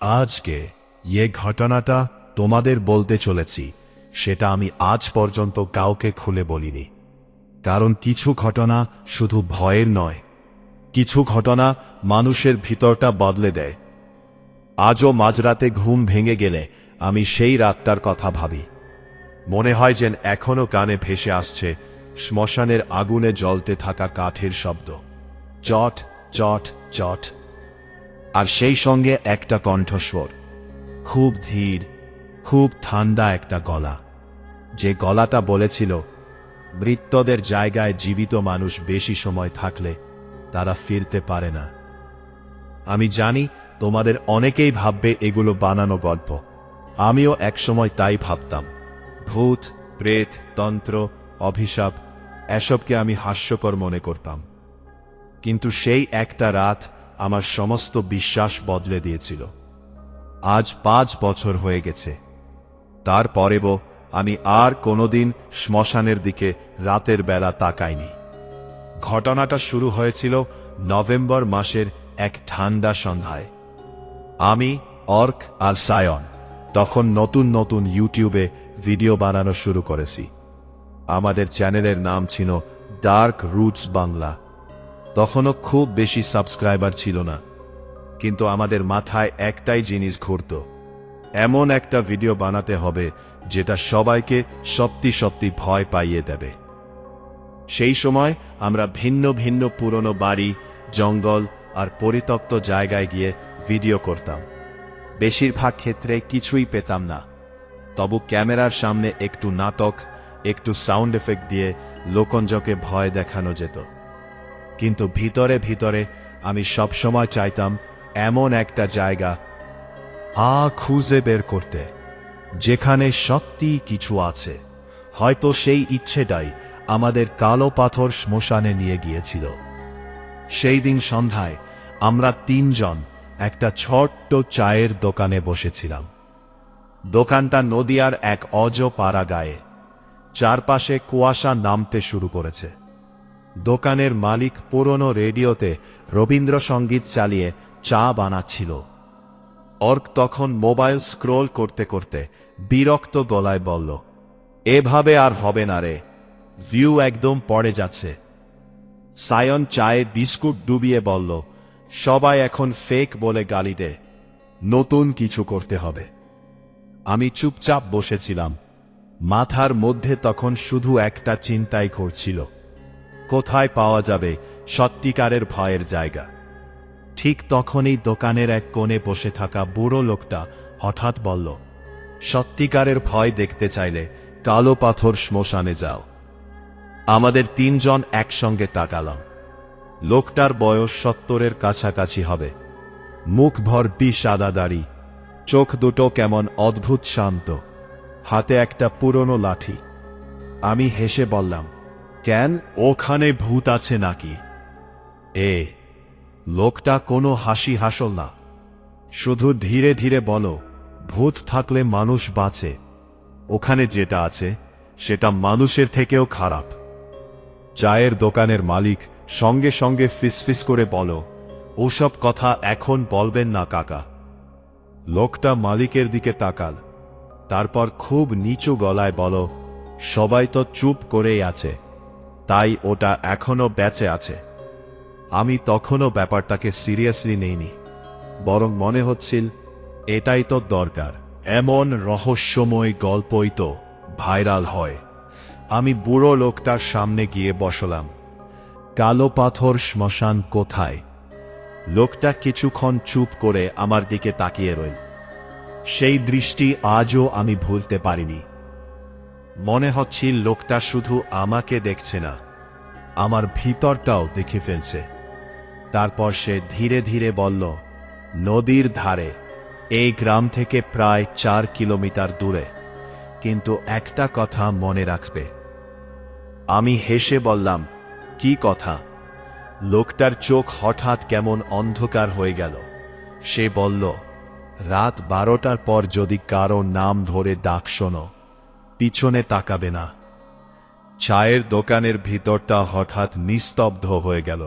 আজকে যে ঘটনাটা তোমাদের বলতে চলেছি সেটা আমি আজ পর্যন্ত কাউকে খুলে বলিনি। কারণ কিছু ঘটনা শুধু ভয়ের নয়, কিছু ঘটনা মানুষের ভিতরটা বদলে দেয়। আজও মাঝরাতে ঘুম ভেঙে গেলে আমি সেই রাতটার কথা ভাবি। মনে হয় যেন এখনো কানে ভেসে আসছে শ্মশানের আগুনে জ্বলতে থাকা কাঠের শব্দ, চট চট চট। আর সেই সঙ্গে একটা কণ্ঠস্বর, খুব ধীর, খুব ঠান্ডা একটা গলা, যে গলাটা বলেছিল মৃতদের জায়গায় জীবিত মানুষ বেশি সময় থাকলে তারা ফিরতে পারে না। আমি জানি তোমাদের অনেকেই ভাববে এগুলো বানানো গল্প। আমিও একসময় তাই ভাবতাম। ভূত, প্রেত, তন্ত্র, অভিশাপ এসবকে আমি হাস্যকর মনে করতাম। কিন্তু সেই একটা রাত আমার সমস্ত বিশ্বাস বদলে দিয়েছিল। আজ 5 বছর হয়ে গেছে। তারপরেও আমি আর কোনোদিন শ্মশানের দিকে রাতের বেলা তাকাইনি। ঘটনাটা শুরু হয়েছিল নভেম্বর মাসের এক ঠান্ডা সন্ধ্যায়। আমি, অর্ক আর সায়ন তখন নতুন নতুন ইউটিউবে ভিডিও বানানো শুরু করেছি। আমাদের চ্যানেলের নাম ছিল ডার্ক রুটস বাংলা। তখনও খুব বেশি সাবস্ক্রাইবার ছিল না, কিন্তু আমাদের মাথায় একটাই জিনিস ঘুরত, এমন একটা ভিডিও বানাতে হবে যেটা সবাইকে সত্যি সত্যি ভয় পাইয়ে দেবে। সেই সময় আমরা ভিন্ন ভিন্ন পুরনো বাড়ি, জঙ্গল আর পরিত্যক্ত জায়গায় গিয়ে ভিডিও করতাম। বেশিরভাগ ক্ষেত্রে কিছুই পেতাম না, তবু ক্যামেরার সামনে একটু নাটক, একটু সাউন্ড এফেক্ট দিয়ে লোকঞ্জকে ভয় দেখানো যেত। কিন্তু ভিতরে ভিতরে আমি সবসময় চাইতাম এমন একটা জায়গা খুঁজে বের করতে, যেখানে সত্যি কিছু আছে। হয়তো সেই ইচ্ছেটাই আমাদের কালো পাথর শ্মশানে নিয়ে গিয়েছিল। সেই দিন সন্ধ্যায় আমরা 3 জন একটা ছোট্ট চায়ের দোকানে বসেছিলাম। দোকানটা নদিয়ার এক পাড়া গায়ে। চারপাশে কুয়াশা নামতে শুরু করেছে। দোকানের মালিক পুরনো রেডিওতে রবীন্দ্রসঙ্গীত চালিয়ে চা বানাচ্ছিল। অর্ক তখন মোবাইল স্ক্রোল করতে করতে বিরক্ত গলায় বলল, এভাবে আর হবে না রে, ভিউ একদম পড়ে যাচ্ছে। সায়ন চায়ে বিস্কুট ডুবিয়ে বলল, সবাই এখন ফেক বলে গালি দেয়, নতুন কিছু করতে হবে। আমি চুপচাপ বসেছিলাম। মাথার মধ্যে তখন শুধু একটা চিন্তাই ঘুরছিল, কোথায় পাওয়া যাবে সত্যিকারের ভয়ের জায়গা। ঠিক তখনই দোকানের এক কোণে বসে থাকা বুড়ো লোকটা হঠাৎ বলল, সত্যিকারের ভয় দেখতে চাইলে কালো পাথর শ্মশানে যাও। আমাদের 3 জন একসঙ্গে তাকালাম। লোকটার বয়স 70-এর কাছাকাছি হবে। মুখ ভর্তি সাদা দাড়ি, চোখ দুটো কেমন অদ্ভুত শান্ত, হাতে একটা পুরনো লাঠি। আমি হেসে বললাম, কেন, ওখানে ভূত আছে নাকি? লোকটা কোনো হাসি হাসল না, শুধু ধীরে ধীরে বলো, ভূত থাকলে মানুষ বাঁচে, ওখানে যেটা আছে সেটা মানুষের থেকেও খারাপ। চায়ের দোকানের মালিক সঙ্গে সঙ্গে ফিসফিস করে বলো, ওসব কথা এখন বলবেন না কাকা। লোকটা মালিকের দিকে তাকাল, তারপর খুব নিচু গলায় বলো, সবাই তো চুপ করেই আছে, তাই ওটা এখনো বেঁচে আছে। আমি তখনও ব্যাপারটাকে সিরিয়াসলি নেইনি, বরং মনে হচ্ছিল এটাই তো দরকার, এমন রহস্যময় গল্পই তো ভাইরাল হয়। আমি বুড়ো লোকটার সামনে গিয়ে বসলাম। কালো পাথর শ্মশান কোথায়? লোকটা কিছুক্ষণ চুপ করে আমার দিকে তাকিয়ে রইল। সেই দৃষ্টি আজও আমি ভুলতে পারিনি। মনে হচ্ছিল লোকটা শুধু আমাকে দেখছে না, আমার ভিতরটাও দেখে ফেলছে। তারপর সে ধীরে ধীরে বলল, নদীর ধারে, এই গ্রাম থেকে প্রায় 4 কিলোমিটার দূরে, কিন্তু একটা কথা মনে রাখবে। আমি হেসে বললাম, কি কথা? লোকটার চোখ হঠাৎ কেমন অন্ধকার হয়ে গেল। সে বলল, রাত 12টার পর যদি কারো নাম ধরে ডাক শোনো, পিছনে তাকাবে না। চায়ের দোকানের ভিতরটা হঠাৎ নিস্তব্ধ হয়ে গেল।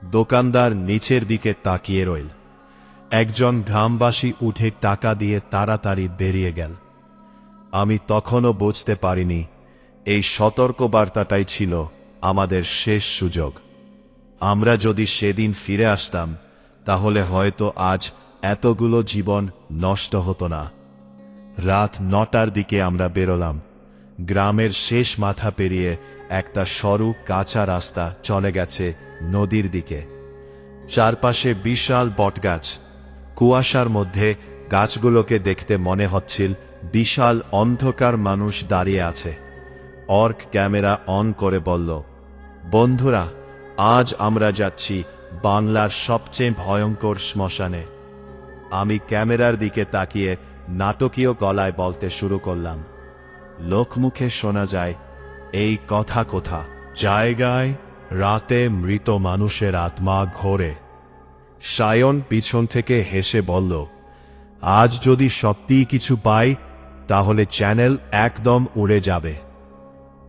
দোকানদার নিচের দিকে তাকিয়ে রইল। একজন গ্রামবাসী উঠে টাকা দিয়ে তাড়াতাড়ি বেরিয়ে গেল। আমি তখনও বুঝতে পারিনি এই সতর্কবার্তাটাই ছিল আমাদের শেষ সুযোগ। আমরা যদি সেদিন ফিরে আসতাম তাহলে হয়তো আজ এতগুলো জীবন নষ্ট হতো না। রাত 9টার দিকে আমরা বেরোলাম। গ্রামের শেষ মাথা পেরিয়ে একটা সরু কাঁচা রাস্তা চলে গেছে নদীর দিকে। চারপাশে বিশাল বটগাছ। কুয়াশার মধ্যে গাছগুলোকে দেখতে মনে হচ্ছিল বিশাল অন্ধকার মানুষ দাঁড়িয়ে আছে। অর্ক ক্যামেরা অন করে বলল, বন্ধুরা, আজ আমরা যাচ্ছি বাংলার সবচেয়ে ভয়ঙ্কর শ্মশানে। আমি ক্যামেরার দিকে তাকিয়ে নাটকীয় গলায় বলতে শুরু করলাম, লোকমুখে শোনা যায় এই কথা কোথা জায়গায় রাতে মৃত মানুষের আত্মা ঘোরে। সায়ন পিছন থেকে হেসে বলল, আজ যদি সত্যিই কিছু পাই তাহলে চ্যানেল একদম উড়ে যাবে।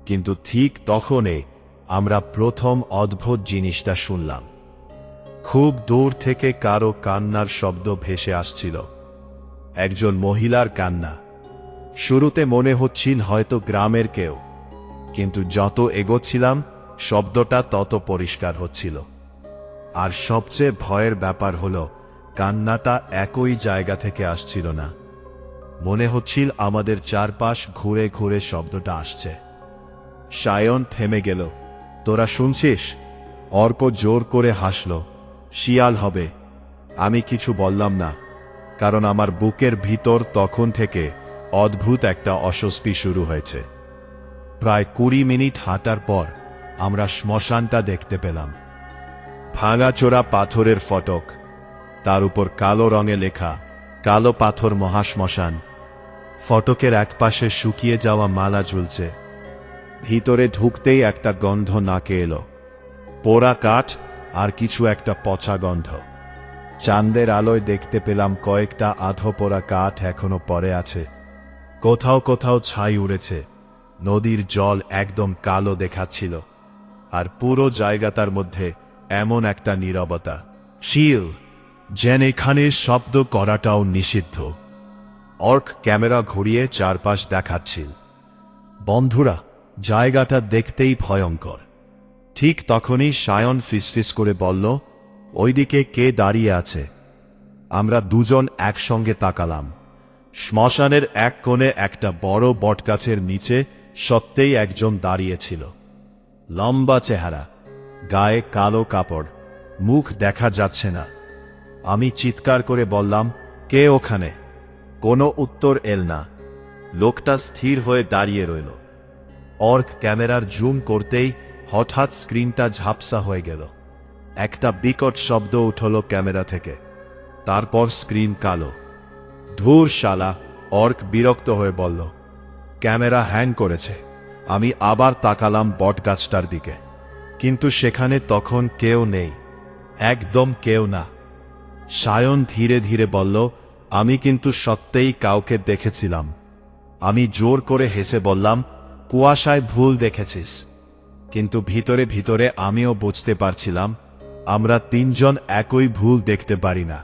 কিন্তু ঠিক তখনই আমরা প্রথম অদ্ভুত জিনিসটা শুনলাম। খুব দূর থেকে কারো কান্নার শব্দ ভেসে আসছিল। একজন মহিলার কান্না। শুরুতে মনে হচ্ছিল হয়তো গ্রামের কেউ, কিন্তু যত এগোচ্ছিলাম শব্দটা তত পরিষ্কার হচ্ছিল। আর সবচেয়ে ভয়ের ব্যাপার হলো কান্নাটা একই জায়গা থেকে আসছিল না। মনে হচ্ছিল আমাদের চারপাশ ঘুরে ঘুরে শব্দটা আসছে। সায়ন থেমে গেল। তোরা শুনছিস? অর্ক জোর করে হাসল। শিয়াল হবে। আমি কিছু বললাম না, কারণ আমার বুকের ভিতর তখন থেকে অদ্ভুত একটা অস্বস্তি শুরু হয়েছে। প্রায় 20 মিনিট হাঁটার পর আমরা শ্মশানটা দেখতে পেলাম। ভাঙাচোরা পাথরের ফটক, তার উপর কালো রঙে লেখা কালো পাথর মহাশ্মশান। ফটকের একপাশে শুকিয়ে যাওয়া মালা ঝুলছে। ভিতরে ঢুকতেই একটা গন্ধ নাকে এলো, পোড়া কাঠ আর কিছু একটা পচা গন্ধ। চাঁদের আলোয় দেখতে পেলাম কয়েকটা আধো পোড়া কাঠ এখনো পড়ে আছে। কোথাও কোথাও ছাই উড়েছে। নদীর জল একদম কালো দেখাচ্ছিল, আর পুরো জায়গাটার মধ্যে এমন একটা নীরবতা ছিল যেন এখানে শব্দ করাটাও নিষিদ্ধ। অর্ক ক্যামেরা ঘুরিয়ে চারপাশ দেখাচ্ছিল। বন্ধুরা, জায়গাটা দেখতেই ভয়ঙ্কর। ঠিক তখনই সায়ন ফিসফিস করে বলল, ওইদিকে কে দাঁড়িয়ে আছে? আমরা দুজন একসঙ্গে তাকালাম। শ্মশানের এক কোণে একটা বড় বটগাছের নিচে সত্যিই একজন দাঁড়িয়েছিল। লম্বা চেহারা, গায়ে কালো কাপড়, মুখ দেখা যাচ্ছে না। আমি চিৎকার করে বললাম, কে ওখানে? কোনো উত্তর এল না। লোকটা স্থির হয়ে দাঁড়িয়ে রইল। অর্ক ক্যামেরার জুম করতেই হঠাৎ স্ক্রিনটা ঝাপসা হয়ে গেল। একটা বিকট শব্দ উঠল ক্যামেরা থেকে। তারপর স্ক্রিন কালো। ধুর শালা, অর্ক বিরক্ত হয়ে বলল, ক্যামেরা হ্যাং করেছে। আমি আবার তাকালাম বটগাছটার দিকে, কিন্তু সেখানে তখন কেউ নেই, একদম কেউ না। সায়ন ধীরে ধীরে বলল, আমি কিন্তু সত্যিই কাউকে দেখেছিলাম। আমি জোর করে হেসে বললাম, কুয়াশায় ভুল দেখেছিস। কিন্তু ভিতরে ভিতরে আমিও বুঝতে পারছিলাম আমরা তিনজন একই ভুল দেখতে পারি না।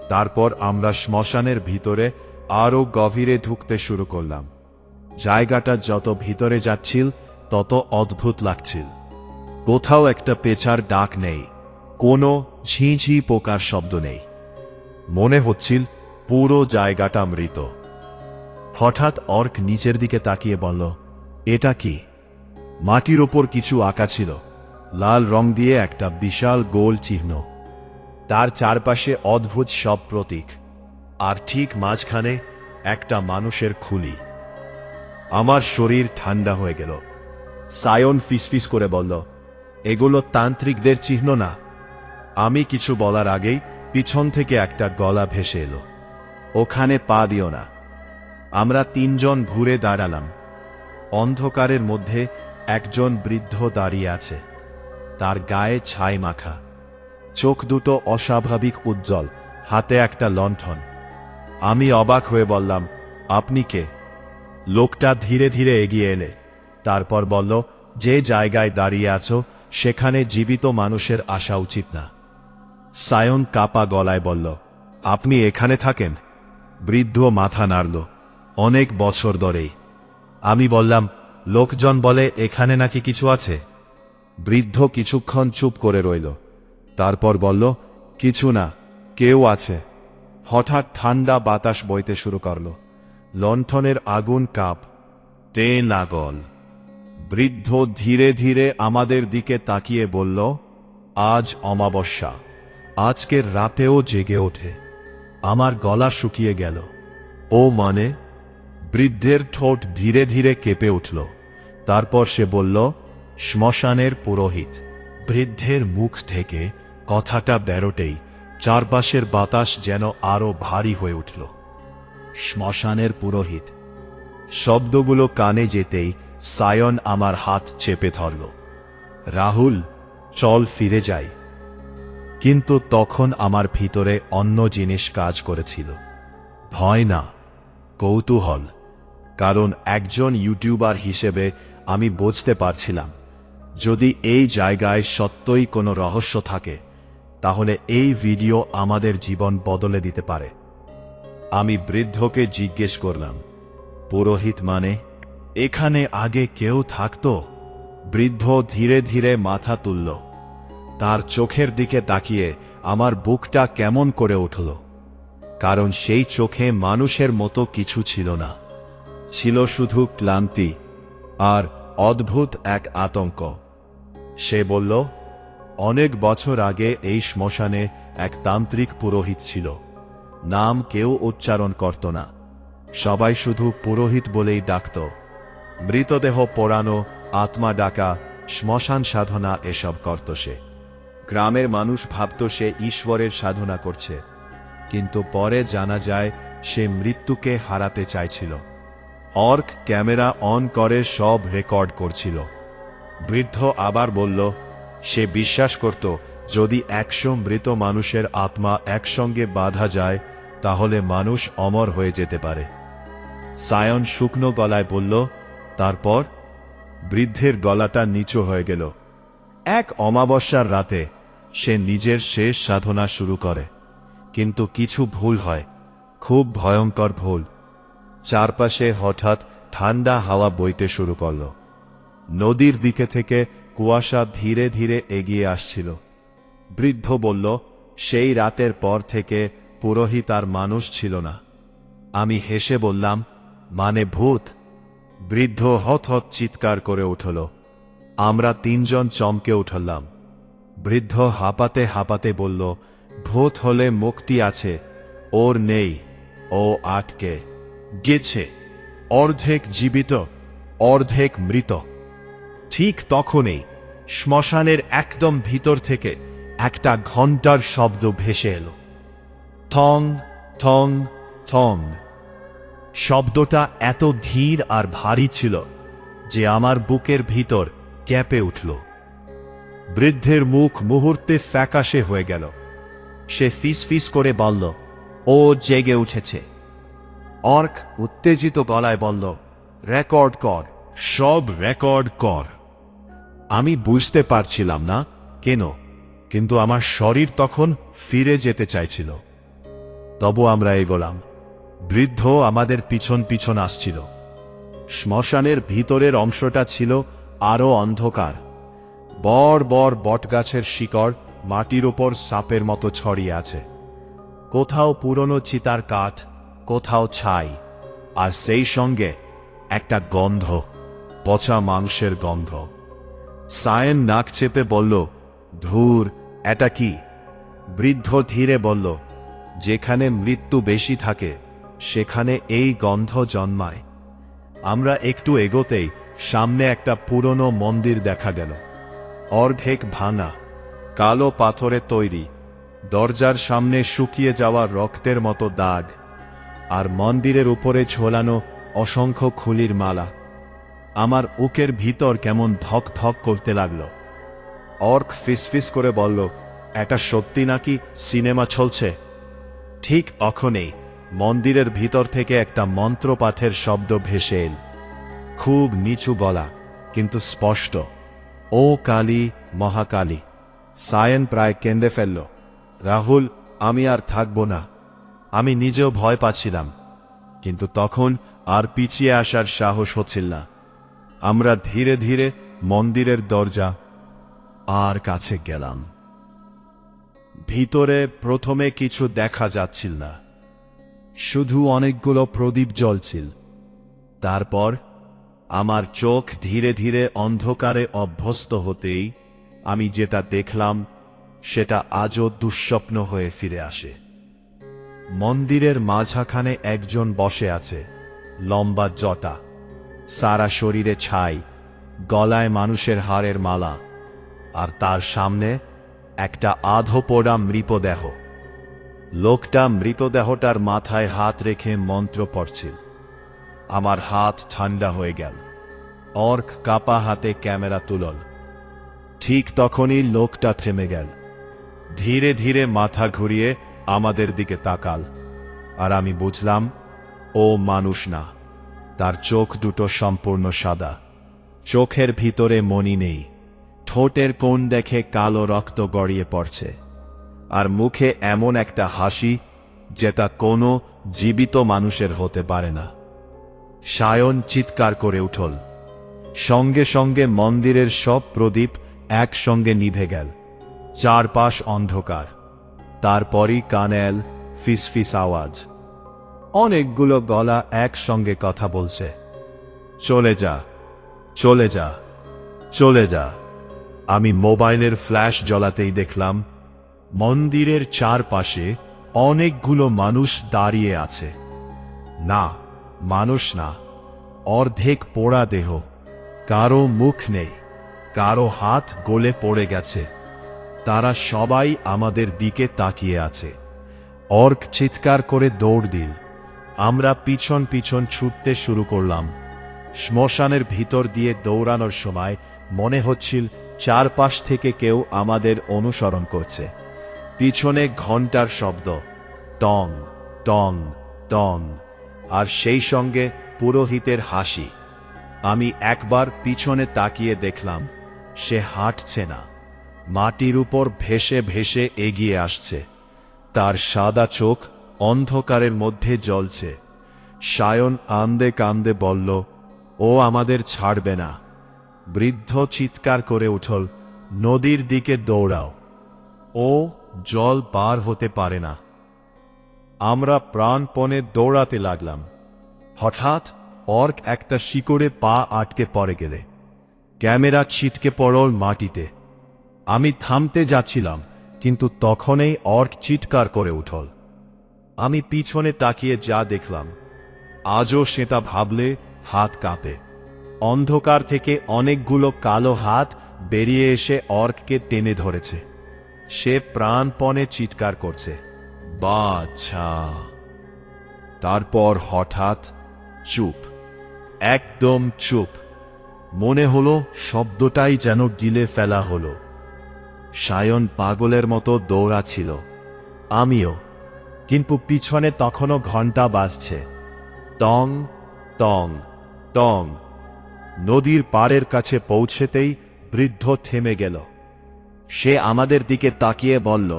তারপর আমরা শ্মশানের ভিতরে আরও গভীরে ঢুকতে শুরু করলাম। জায়গাটা যত ভিতরে যাচ্ছিল তত অদ্ভুত লাগছিল। কোথাও একটা পেঁচার ডাক নেই, কোনো ঝিঁঝি পোকার শব্দ নেই। মনে হচ্ছিল পুরো জায়গাটা মৃত। হঠাৎ অর্ক নিচের দিকে তাকিয়ে বলল, এটা কি? মাটির ওপর কিছু আঁকা ছিল, লাল রং দিয়ে একটা বিশাল গোল চিহ্ন। তার চারপাশে অদ্ভুত সব প্রতীক, আর ঠিক মাঝখানে একটা মানুষের খুলি। আমার শরীর ঠান্ডা হয়ে গেল। সায়ন ফিসফিস করে বলল, এগুলো তান্ত্রিকদের চিহ্ন না। আমি কিছু বলার আগেই পিছন থেকে একটা গলা ভেসে এলো, ওখানে পা দিও না। আমরা তিনজন ঘুরে দাঁড়ালাম। অন্ধকারের মধ্যে একজন বৃদ্ধ দাঁড়িয়ে আছে। তার গায়ে ছাই মাখা, চোখ দুটো অস্বাভাবিক উজ্জ্বল, হাতে একটা লণ্ঠন। আমি অবাক হয়ে বললাম, আপনি কে? লোকটা ধীরে ধীরে এগিয়ে এলে, তারপর বলল, যে জায়গায় দাঁড়িয়ে আছো সেখানে জীবিত মানুষের আসা উচিত না। সায়ন কাপা গলায় বলল, আপনি এখানে থাকেন? বৃদ্ধ মাথা নাড়ল। অনেক বছর ধরেই। আমি বললাম, লোকজন বলে এখানে নাকি কিছু আছে। বৃদ্ধ কিছুক্ষণ চুপ করে রইল, তারপর বলল, কিছু না, কেউ আছে। হঠাৎ ঠান্ডা বাতাস বইতে শুরু করল। লণ্ঠনের আগুন কাপ তে লাগল। বৃদ্ধ ধীরে ধীরে আমাদের দিকে তাকিয়ে বলল, আজ অমাবস্যা, আজকের রাতেও জেগে ওঠে। আমার গলা শুকিয়ে গেল। ও মানে? বৃদ্ধের ঠোঁট ধীরে ধীরে কেঁপে উঠল। তারপর সে বলল, শ্মশানের পুরোহিত। বৃদ্ধের মুখ থেকে কথাটা বেরোতেই চারপাশের বাতাস যেন আরো ভারী হয়ে উঠল। শ্মশানের পুরোহিত শব্দগুলো কানে যেতেই সায়ন আমার হাত চেপে ধরল। রাহুল, চল ফিরে যাই। কিন্তু তখন আমার ভিতরে অন্য জিনিস কাজ করেছিল। ভয় না, কৌতূহল। কারণ একজন ইউটিউবার হিসেবে আমি বুঝতে পারছিলাম, যদি এই জায়গায় সত্যই কোনো রহস্য থাকে, তাহলে এই ভিডিও আমাদের জীবন বদলে দিতে পারে। আমি বৃদ্ধকে জিজ্ঞেস করলাম, পুরোহিত মানে? এখানে আগে কেউ থাকতো? বৃদ্ধ ধীরে ধীরে মাথা তুলল। তার চোখের দিকে তাকিয়ে আমার বুকটা কেমন করে উঠল। কারণ সেই চোখে মানুষের মতো কিছু ছিল না, ছিল শুধু ক্লান্তি আর অদ্ভুত এক আতঙ্ক। সে বলল, অনেক বছর আগে এই শ্মশানে এক তান্ত্রিক পুরোহিত ছিল। নাম কেউ উচ্চারণ করত না, সবাই শুধু পুরোহিত বলেই ডাকত। মৃতদেহ পোড়ানো, আত্মা ডাকা, শ্মশান সাধনা এসব করত সে। গ্রামের মানুষ ভাবত সে ঈশ্বরের সাধনা করছে, কিন্তু পরে জানা যায় সে মৃত্যুকে হারাতে চাইছিল। অর্ক ক্যামেরা অন করে সব রেকর্ড করছিল। বৃদ্ধ আবার বলল, সে বিশ্বাস করত যদি 100 মৃত মানুষের আত্মা একসঙ্গে বাঁধা যায়, তাহলে মানুষ অমর হয়ে যেতে পারে। সায়ন শুকনো গলায় বলল, তারপর? বৃদ্ধের গলাটা নিচু হয়ে গেল। এক অমাবস্যার রাতে সে নিজের শেষ সাধনা শুরু করে। কিন্তু কিছু ভুল হয়, খুব ভয়ঙ্কর ভুল। চারপাশে হঠাৎ ঠান্ডা হাওয়া বইতে শুরু করল। নদীর দিকে থেকে কুয়াশা ধীরে ধীরে এগিয়ে আসছিল। বৃদ্ধ বলল, সেই রাতের পর থেকে পুরোহিত আর মানুষ ছিল না। আমি হেসে বললাম, মানে ভূত? বৃদ্ধ হত চিৎকার করে উঠল। আমরা তিনজন চমকে উঠলাম। বৃদ্ধ হাঁপাতে হাঁপাতে বলল, ভূত হলে মুক্তি আছে, ওর নেই, ও আটকে গেছে, অর্ধেক জীবিত, অর্ধেক মৃত। ঠিক তখনই শ্মশানের একদম ভিতর থেকে একটা ঘণ্টার শব্দ ভেসে এলো। থং থং থং। শব্দটা এত ধীর আর ভারী ছিল যে আমার বুকের ভিতর কেঁপে উঠল। বৃদ্ধের মুখ মুহূর্তে ফ্যাকাশে হয়ে গেল। সে ফিসফিস করে বলল, ও জেগে উঠেছে। অর্ক উত্তেজিত গলায় বলল, রেকর্ড কর, সব রেকর্ড কর। আমি বুঝতে পারছিলাম না কেন, কিন্তু আমার শরীর তখন ফিরে যেতে চাইছিল। তবু আমরা এগোলাম। বৃদ্ধ আমাদের পিছন পিছন আসছিল। শ্মশানের ভিতরের অংশটা ছিল আরো অন্ধকার। বড় বড় বটগাছের শিকড় মাটির ওপর সাপের মতো ছড়িয়ে আছে। কোথাও পুরনো চিতার কাঠ, কোথাও ছাই, আর সেই সঙ্গে একটা গন্ধ, পচা মাংসের গন্ধ। সায়ন নাক চেপে বলল, ধুর, এটা কি? বৃদ্ধ ধীরে বলল, যেখানে মৃত্যু বেশি থাকে সেখানে এই গন্ধ জন্মায়। আমরা একটু এগোতেই সামনে একটা পুরনো মন্দির দেখা গেল। অর্ধেক ভাঙা, কালো পাথরে তৈরি। দরজার সামনে শুকিয়ে যাওয়া রক্তের মতো দাগ, আর মন্দিরের উপরে ঝোলানো অসংখ্য খুলির মালা। আমার বুকের ভিতর কেমন ধক ধক করতে লাগল। অর্ক ফিসফিস করে বলল, এটা সত্যি নাকি সিনেমা চলছে? ঠিক তখনই মন্দিরের ভিতর থেকে একটা মন্ত্রপাঠের শব্দ ভেসে এল। খুব নিচু গলা, কিন্তু স্পষ্ট, ও কালী, মহাকালী। সায়ন প্রায় কেঁদে ফেলল। রাহুল, আমি আর থাকব না, আমি নিজেও ভয় পাচ্ছিলাম, কিন্তু তখন আর পিছিয়ে আসার সাহস হচ্ছিল না। আমরা ধীরে ধীরে মন্দিরের দরজা আর কাছে গেলাম। ভিতরে প্রথমে কিছু দেখা যাচ্ছিল না, শুধু অনেকগুলো প্রদীপ জ্বলছিল। তারপর আমার চোখ ধীরে ধীরে অন্ধকারে অভ্যস্ত হতেই আমি যেটা দেখলাম সেটা আজও দুঃস্বপ্ন হয়ে ফিরে আসে। মন্দিরের মাঝখানে একজন বসে আছে, লম্বা জটা, সারা শরীরে ছাই, গলায় মানুষের হাড়ের মালা, আর তার সামনে একটা আধো পোড়া মৃতদেহ। লোকটা মৃতদেহটার মাথায় হাত রেখে মন্ত্র পড়ছিল। আমার হাত ঠান্ডা হয়ে গেল। অর্ক কাপা হাতে ক্যামেরা তুলল। ঠিক তখনই লোকটা থেমে গেল, ধীরে ধীরে মাথা ঘুরিয়ে আমাদের দিকে তাকাল। আর আমি বুঝলাম ও মানুষ না। তার চোখ দুটো সম্পূর্ণ সাদা, চোখের ভিতরে মণি নেই, ঠোঁটের কোণ দেখে কালো রক্ত গড়িয়ে পড়ছে, আর মুখে এমন একটা হাসি যেটা কোনো জীবিত মানুষের হতে পারে না। সায়ন চিৎকার করে উঠল। সঙ্গে সঙ্গে মন্দিরের সব প্রদীপ একসঙ্গে নিভে গেল। চারপাশ অন্ধকার। তারপরই কানে এল ফিসফিস আওয়াজ। অনেকগুলো গলা একসঙ্গে কথা বলছে, চলে যা, চলে যা, চলে যা। আমি মোবাইলের ফ্ল্যাশ জ্বলাতেই দেখলাম মন্দিরের চারপাশে অনেকগুলো মানুষ দাঁড়িয়ে আছে। না, মানুষ না, অর্ধেক পোড়া দেহ। কারো মুখ নেই, কারো হাত গলে পড়ে গেছে। তারা সবাই আমাদের দিকে তাকিয়ে আছে। অর্ক চিৎকার করে দৌড় দিল। আমরা পিছন পিছন ছুটতে শুরু করলাম। শ্মশানের ভিতর দিয়ে দৌড়ানোর সময় মনে হচ্ছিল চারপাশ থেকে কেউ আমাদের অনুসরণ করছে। পিছনে ঘণ্টার শব্দ, টং টং টং, আর সেই সঙ্গে পুরোহিতের হাসি। আমি একবার পিছনে তাকিয়ে দেখলাম সে হাঁটছে না, মাটির উপর ভেসে ভেসে এগিয়ে আসছে। তার সাদা চোখ অন্ধকারের মধ্যে জ্বলছে। সায়ন কান্দে কান্দে বলল, ও আমাদের ছাড়বে না। বৃদ্ধ চিৎকার করে উঠল, নদীর দিকে দৌড়াও, ও জল পার হতে পারে না। আমরা প্রাণপণে দৌড়াতে লাগলাম। হঠাৎ অর্ক একটা শিকড়ে পা আটকে পড়ে গেলে ক্যামেরা ছিটকে পড়ল মাটিতে। আমি থামতে যাচ্ছিলাম, কিন্তু তখনই অর্ক চিৎকার করে উঠল। আমি পিছনে তাকিয়ে যা দেখলাম আজও সেটা ভাবলে হাত কাঁপে। অন্ধকার থেকে অনেকগুলো কালো হাত বেরিয়ে এসে অর্ককে টেনে ধরেছে। সে প্রাণপণে চিৎকার করছে, বাছা। তারপর হঠাৎ চুপ, একদম চুপ। মনে হলো শব্দটাই যেন গিলে ফেলা হলো। সায়ন পাগলের মতো দৌড়াচ্ছিল, আমিও, কিন্তু পিছনে তখনও ঘণ্টা বাজছে, টং টং টং। নদীর পাড়ের কাছে পৌঁছেতেই বৃদ্ধ থেমে গেল। সে আমাদের দিকে তাকিয়ে বলল,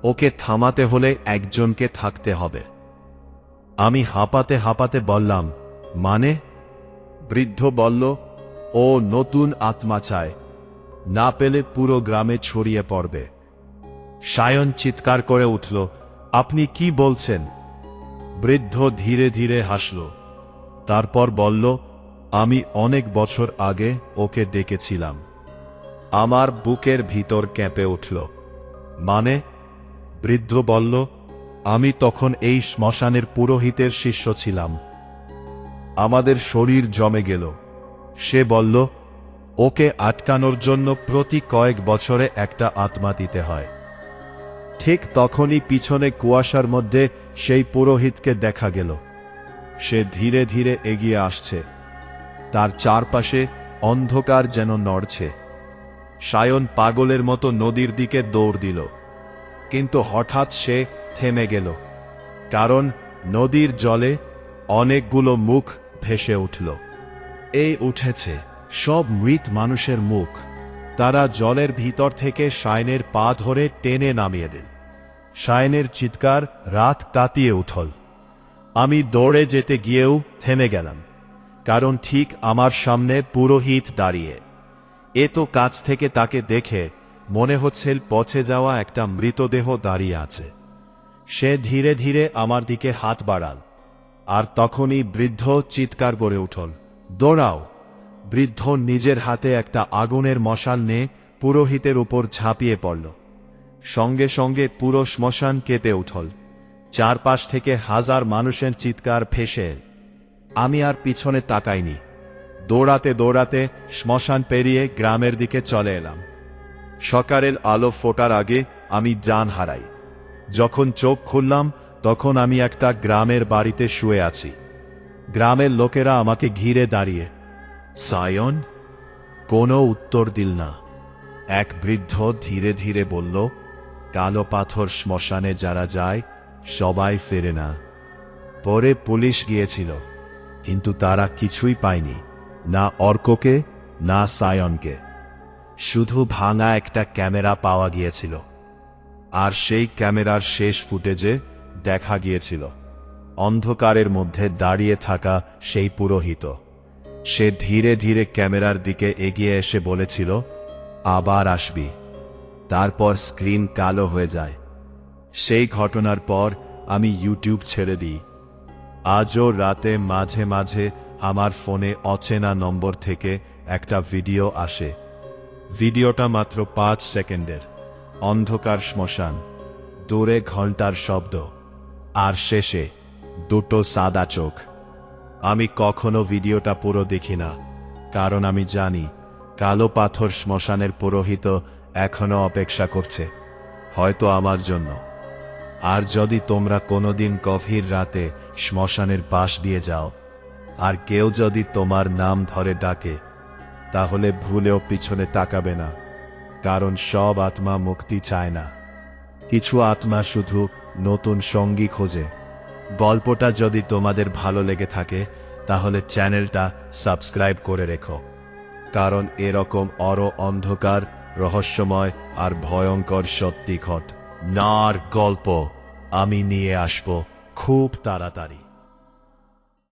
ওকে থামাতে হলে একজনকে থাকতে হবে। আমি হাঁপাতে হাঁপাতে বললাম, মানে? বৃদ্ধ বলল, ও নতুন আত্মা চায়, না পেলে পুরো গ্রামে ছড়িয়ে পড়বে। সায়ন চিৎকার করে উঠল, আপনি কি বলছেন? বৃদ্ধ ধীরে ধীরে হাসল। তারপর বলল, আমি অনেক বছর আগে ওকে ডেকেছিলাম। আমার বুকের ভিতর কেঁপে উঠল। মানে? বৃদ্ধ বলল, আমি তখন এই শ্মশানের পুরোহিতের শিষ্য ছিলাম। আমাদের শরীর জমে গেল। সে বলল, ওকে আটকানোর জন্য প্রতি কয়েক বছরে একটা আত্মা দিতে হয়। ঠিক তখনই পিছনে কুয়াশার মধ্যে সেই পুরোহিতকে দেখা গেল। সে ধীরে ধীরে এগিয়ে আসছে। তার চারপাশে অন্ধকার যেন নড়ছে। সায়ন পাগলের মতো নদীর দিকে দৌড় দিল, কিন্তু হঠাৎ সে থেমে গেল, কারণ নদীর জলে অনেকগুলো মুখ ভেসে উঠল। এই উঠেছে সব মৃত মানুষের মুখ। তারা জলের ভিতর থেকে সায়নের পা ধরে টেনে নামিয়ে দিল। সায়নের চিৎকার রাত কাঁপিয়ে উঠল। আমি দৌড়ে যেতে গিয়েও থেমে গেলাম, কারণ ঠিক আমার সামনে পুরোহিত দাঁড়িয়ে। এ তো কাছ থেকে তাকে দেখে মনে হচ্ছে পচে যাওয়া একটা মৃতদেহ দাঁড়িয়ে আছে। সে ধীরে ধীরে আমার দিকে হাত বাড়াল, আর তখনই বৃদ্ধ চিৎকার করে উঠল, দৌড়াও! বৃদ্ধ নিজের হাতে একটা আগুনের মশাল নিয়ে পুরোহিতের উপর ঝাঁপিয়ে পড়ল। সঙ্গে সঙ্গে পুরো শ্মশান কেঁপে উঠল। চারপাশ থেকে হাজার মানুষের চিৎকার ভেসে এল। আমি আর পিছনে তাকাইনি। দৌড়াতে দৌড়াতে শ্মশান পেরিয়ে গ্রামের দিকে চলে এলাম। সকালের আলো ফোটার আগে আমি জান হারাই। যখন চোখ খুললাম তখন আমি একটা গ্রামের বাড়িতে শুয়ে আছি। গ্রামের লোকেরা আমাকে ঘিরে দাঁড়িয়ে। সায়ন? কোনো উত্তর দিল না। এক বৃদ্ধ ধীরে ধীরে বলল, কালো পাথর শ্মশানে যারা যায় সবাই ফেরে না। পরে পুলিশ গিয়েছিল, কিন্তু তারা কিছুই পায়নি, না অর্ককে না সায়নকে। শুধু ভাঙা একটা ক্যামেরা পাওয়া গিয়েছিল, আর সেই ক্যামেরার শেষ ফুটেজে দেখা গিয়েছিল অন্ধকারের মধ্যে দাঁড়িয়ে থাকা সেই পুরোহিত। সে ধীরে ধীরে ক্যামেরার দিকে এগিয়ে এসে বলেছিল, আবার আসবি। তারপর স্ক্রিন কালো হয়ে যায়। সেই ঘটনার পর আমি ইউটিউব ছেড়ে দিই। আজও রাতে মাঝে মাঝে আমার ফোনে অচেনা নম্বর থেকে একটা ভিডিও আসে। ভিডিওটা মাত্র 5 সেকেন্ডের। অন্ধকার শ্মশান, দূরে ঘন্টার শব্দ, আর শেষে দুটো সাদা চোখ। আমি কখনো ভিডিওটা পুরো দেখি না, কারণ আমি জানি কালো পাথর শ্মশানের পুরোহিত এখনো অপেক্ষা করছে, হয়তো আমার জন্য। আর যদি তোমরা কোনোদিন গভীর রাতে শ্মশানের পাশ দিয়ে যাও, আর কেউ যদি তোমার নাম ধরে ডাকে, তাহলে ভুলেও পিছনে তাকাবে না, কারণ সব আত্মা মুক্তি চায় না। কিছু আত্মা শুধু নতুন সঙ্গী খোঁজে। গল্পটা যদি তোমাদের ভালো লেগে থাকে তাহলে চ্যানেলটা সাবস্ক্রাইব করে রেখো, কারণ এরকম আরো অন্ধকার, রহস্যময় আর ভয়ঙ্কর সত্যি ঘটনার গল্প আমি নিয়ে আসব খুব তাড়াতাড়ি।